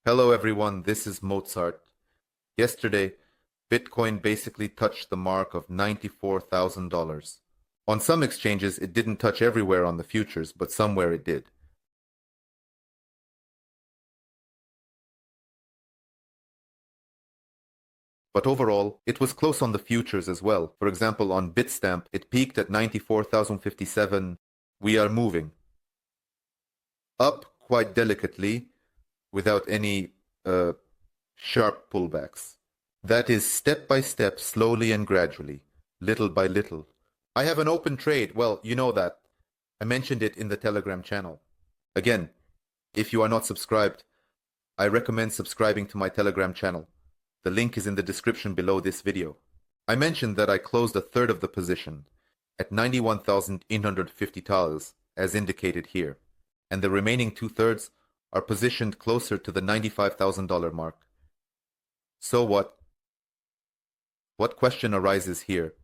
Hello everyone, this is Mozart. Yesterday, Bitcoin basically touched the mark of $94,000. On some exchanges, it didn't touch everywhere on the futures, but somewhere it did. But overall, it was close on the futures as well. For example, on Bitstamp, it peaked at 94,057. We are moving up quite delicately without any sharp pullbacks. That is step by step, slowly and gradually, little by little. I have an open trade. Well, you know that. I mentioned it in the Telegram channel. Again, if you are not subscribed, I recommend subscribing to my Telegram channel. The link is in the description below this video. I mentioned that I closed a third of the position at $91,850 as indicated here, and the remaining two-thirds are positioned closer to the $95,000 mark. So what? What question arises here?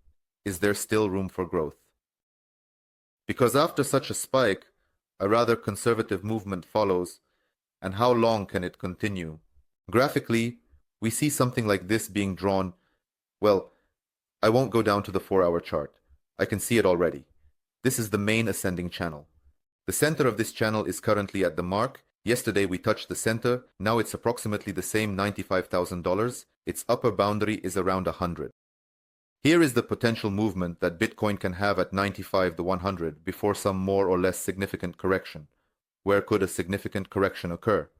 Is there still room for growth? Because after such a spike, a rather conservative movement follows, and how long can it continue? Graphically, we see something like this being drawn. Well, I won't go down to the 4-hour chart. I can see it already. This is the main ascending channel. The center of this channel is currently at the mark. Yesterday we touched the center, now it's approximately the same $95,000. Its upper boundary is around 100. Here is the potential movement that Bitcoin can have at 95 to 100 before some more or less significant correction. Where could a significant correction occur?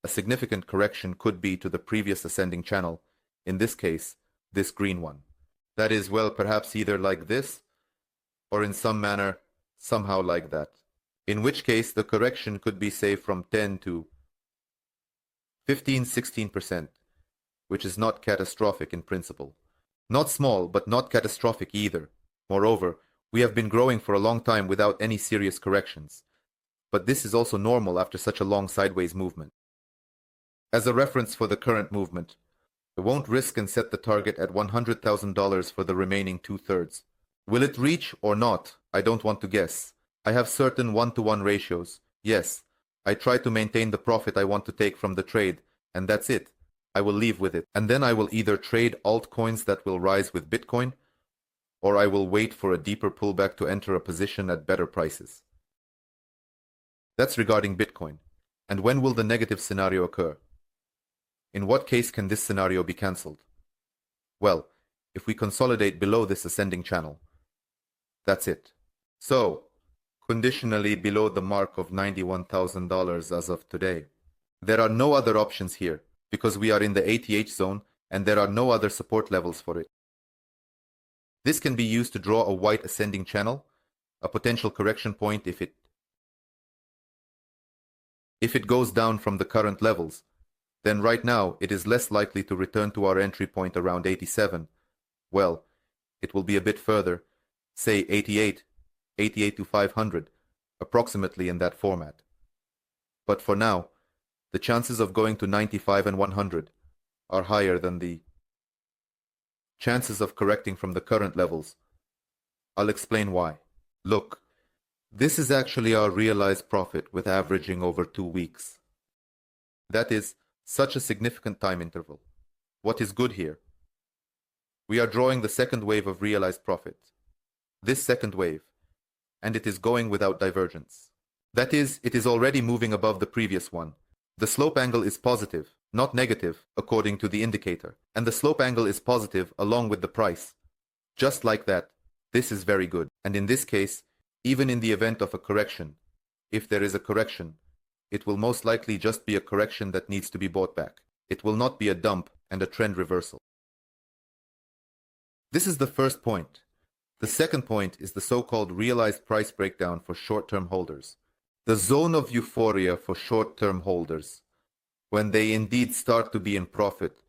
A significant correction could be to the previous ascending channel, in this case, this green one. That is, well, perhaps either like this, or in some manner, somehow like that. In which case, the correction could be, say, from 10 to 15–16%, which is not catastrophic in principle. Not small, but not catastrophic either. Moreover, we have been growing for a long time without any serious corrections. But this is also normal after such a long sideways movement. As a reference for the current movement, I won't risk and set the target at $100,000 for the remaining two-thirds. Will it reach or not? I don't want to guess. I have certain one-to-one ratios. Yes, I try to maintain the profit I want to take from the trade, and that's it. I will leave with it, and then I will either trade altcoins that will rise with Bitcoin, or I will wait for a deeper pullback to enter a position at better prices. That's regarding Bitcoin. And when will the negative scenario occur? In what case can this scenario be cancelled? Well, if we consolidate below this ascending channel. That's it. So, conditionally below the mark of $91,000 as of today. There are no other options here, because we are in the ATH zone and there are no other support levels for it. This can be used to draw a white ascending channel, a potential correction point if it goes down from the current levels. Then right now it is less likely to return to our entry point around 87. Well, it will be a bit further, say 88 to 500, approximately in that format. But for now, the chances of going to 95 and 100 are higher than the chances of correcting from the current levels. I'll explain why. Look, this is actually our realized profit with averaging over 2 weeks. That is such a significant time interval. What is good here? We are drawing the second wave of realized profit. This second wave, and it is going without divergence. That is, it is already moving above the previous one. The slope angle is positive, not negative, according to the indicator, and the slope angle is positive along with the price. Just like that, this is very good. And in this case, even in the event of a correction, if there is a correction, it will most likely just be a correction that needs to be bought back. It will not be a dump and a trend reversal. This is the first point. The second point is the so-called realized price breakdown for short-term holders. The zone of euphoria for short-term holders, when they indeed start to be in profit,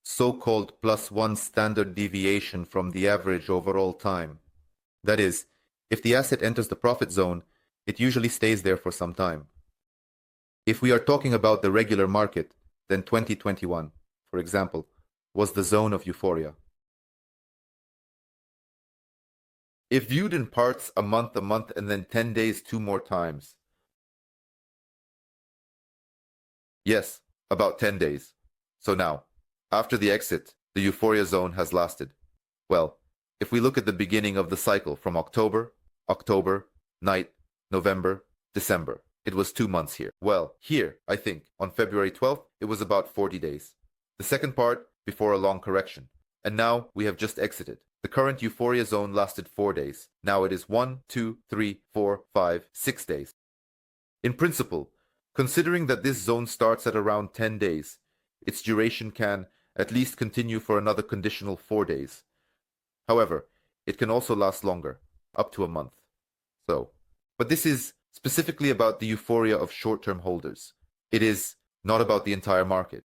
so-called +1 standard deviation from the average overall time. That is, if the asset enters the profit zone, it usually stays there for some time. If we are talking about the regular market, then 2021, for example, was the zone of euphoria. If viewed in parts, a month, and then 10 days 2 more times, Yes, about 10 days. So now, after the exit, the euphoria zone has lasted. Well, if we look at the beginning of the cycle from October, night, November, December, it was 2 months here. Well, here, I think, on February 12th, it was about 40 days. The second part, before a long correction. And now we have just exited. The current euphoria zone lasted 4 days. Now it is 1, 2, 3, 4, 5, 6 days. In principle, considering that this zone starts at around 10 days, its duration can at least continue for another conditional 4 days. However, it can also last longer, up to a month. But this is specifically about the euphoria of short-term holders. It is not about the entire market.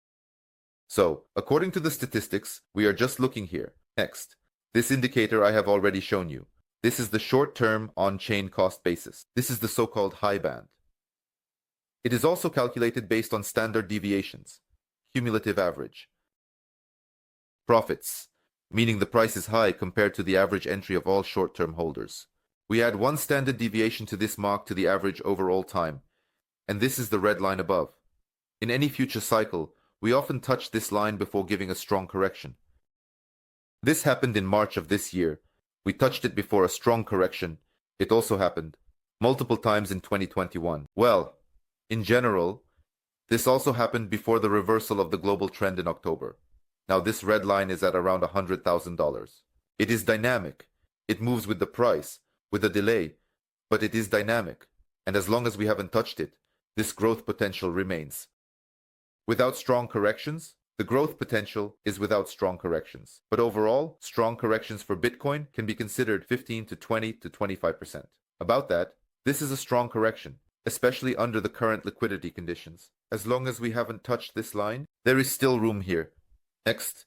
So, according to the statistics, we are just looking here. Next, this indicator I have already shown you. This is the short-term on-chain cost basis. This is the so-called high band. It is also calculated based on standard deviations, cumulative average. Profits, meaning the price is high compared to the average entry of all short-term holders. We add one standard deviation to this mark to the average overall time, and this is the red line above. In any future cycle, we often touch this line before giving a strong correction. This happened in March of this year. We touched it before a strong correction. It also happened multiple times in 2021. Well, in general, this also happened before the reversal of the global trend in October. Now this red line is at around $100,000. It is dynamic. It moves with the price, with a delay, but it is dynamic. And as long as we haven't touched it, this growth potential remains. Without strong corrections, the growth potential is without strong corrections. But overall, strong corrections for Bitcoin can be considered 15 to 20 to 25%. About that, this is a strong correction, especially under the current liquidity conditions. As long as we haven't touched this line, there is still room here. Next,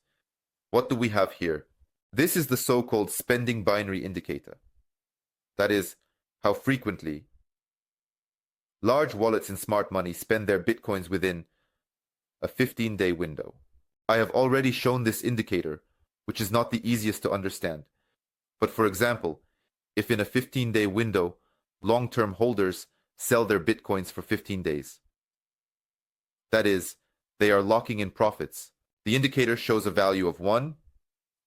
what do we have here? This is the so-called spending binary indicator. That is, how frequently large wallets in smart money spend their Bitcoins within a 15-day window. I have already shown this indicator, which is not the easiest to understand. But for example, if in a 15-day window, long-term holders sell their Bitcoins for 15 days. That is, they are locking in profits. The indicator shows a value of 1.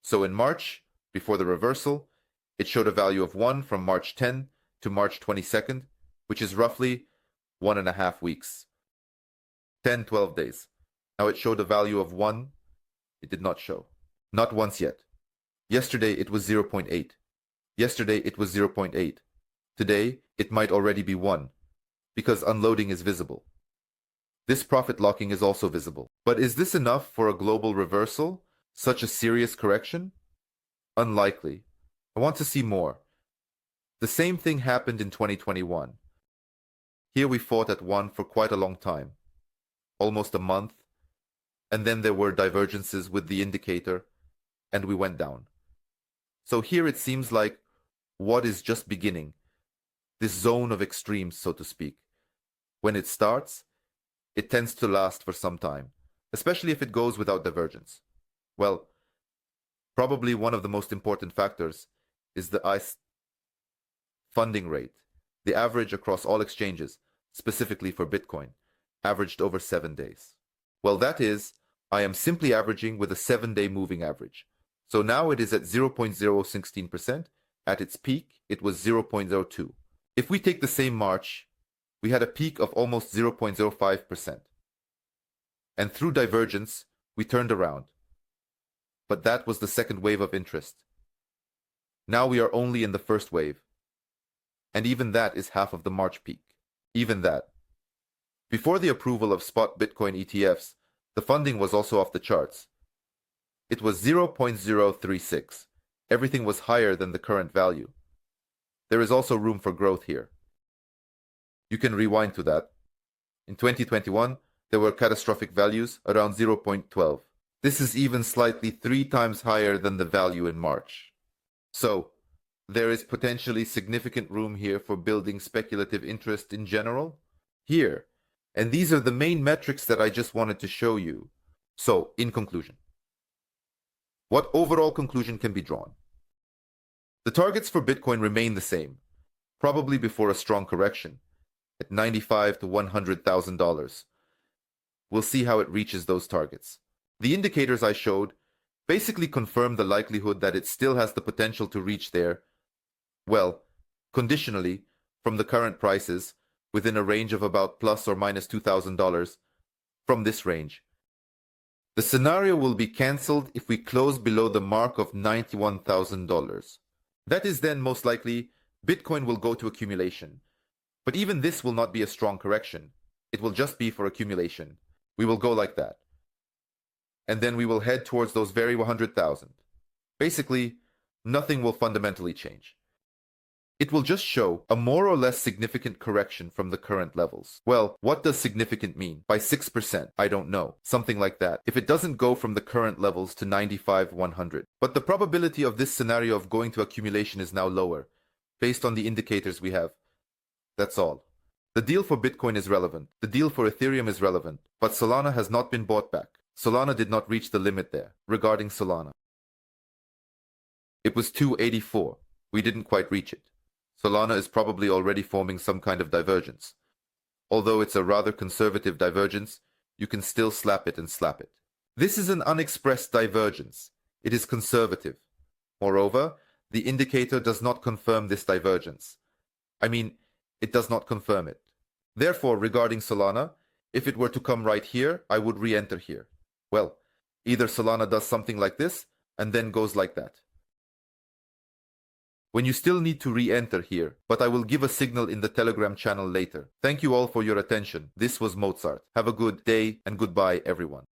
So in March, before the reversal, it showed a value of 1 from March 10 to March 22nd, which is roughly 1.5 weeks. 10-12 days. Now it showed a value of 1. It did not show. Not once yet. Yesterday it was 0.8. Yesterday it was 0.8. Today it might already be 1, because unloading is visible. This profit locking is also visible. But is this enough for a global reversal? Such a serious correction? Unlikely. I want to see more. The same thing happened in 2021. Here we fought at 1 for quite a long time, almost a month, and then there were divergences with the indicator, and we went down. So here it seems like what is just beginning, this zone of extremes, so to speak. When it starts, it tends to last for some time, especially if it goes without divergence. Well, probably one of the most important factors is the ICE funding rate. The average across all exchanges, specifically for Bitcoin, averaged over 7 days. Well, that is, I am simply averaging with a 7-day moving average. So now it is at 0.016%. At its peak, it was 0.02. If we take the same March, we had a peak of almost 0.05%. And through divergence, we turned around. But that was the second wave of interest. Now we are only in the first wave. And even that is half of the March peak. Even that. Before the approval of spot Bitcoin ETFs, the funding was also off the charts. It was 0.036. Everything was higher than the current value. There is also room for growth here. You can rewind to that. In 2021, there were catastrophic values around 0.12. This is even slightly 3 times higher than the value in March. So, there is potentially significant room here for building speculative interest in general. Here, and these are the main metrics that I just wanted to show you. So, in conclusion, what overall conclusion can be drawn? The targets for Bitcoin remain the same, probably before a strong correction, at $95,000 to $100,000. we'll see how it reaches those targets. The indicators I showed basically confirm the likelihood that it still has the potential to reach there, well, conditionally, from the current prices, within a range of about plus or minus $2,000 from this range. The scenario will be cancelled if we close below the mark of $91,000. That is then most likely Bitcoin will go to accumulation. But even this will not be a strong correction. It will just be for accumulation. We will go like that. And then we will head towards those very 100,000. Basically, nothing will fundamentally change. It will just show a more or less significant correction from the current levels. Well, what does significant mean? By 6%? I don't know. Something like that. If it doesn't go from the current levels to 95, 100. But the probability of this scenario of going to accumulation is now lower, based on the indicators we have. That's all. The deal for Bitcoin is relevant. The deal for Ethereum is relevant. But Solana has not been bought back. Solana did not reach the limit there. Regarding Solana, it was 284. We didn't quite reach it. Solana is probably already forming some kind of divergence. Although it's a rather conservative divergence, you can still slap it and slap it. This is an unexpressed divergence. It is conservative. Moreover, the indicator does not confirm this divergence. I mean, it does not confirm it. Therefore, regarding Solana, if it were to come right here, I would re-enter here. Well, either Solana does something like this, and then goes like that. When you still need to re-enter here, but I will give a signal in the Telegram channel later. Thank you all for your attention. This was Mozart. Have a good day and goodbye everyone.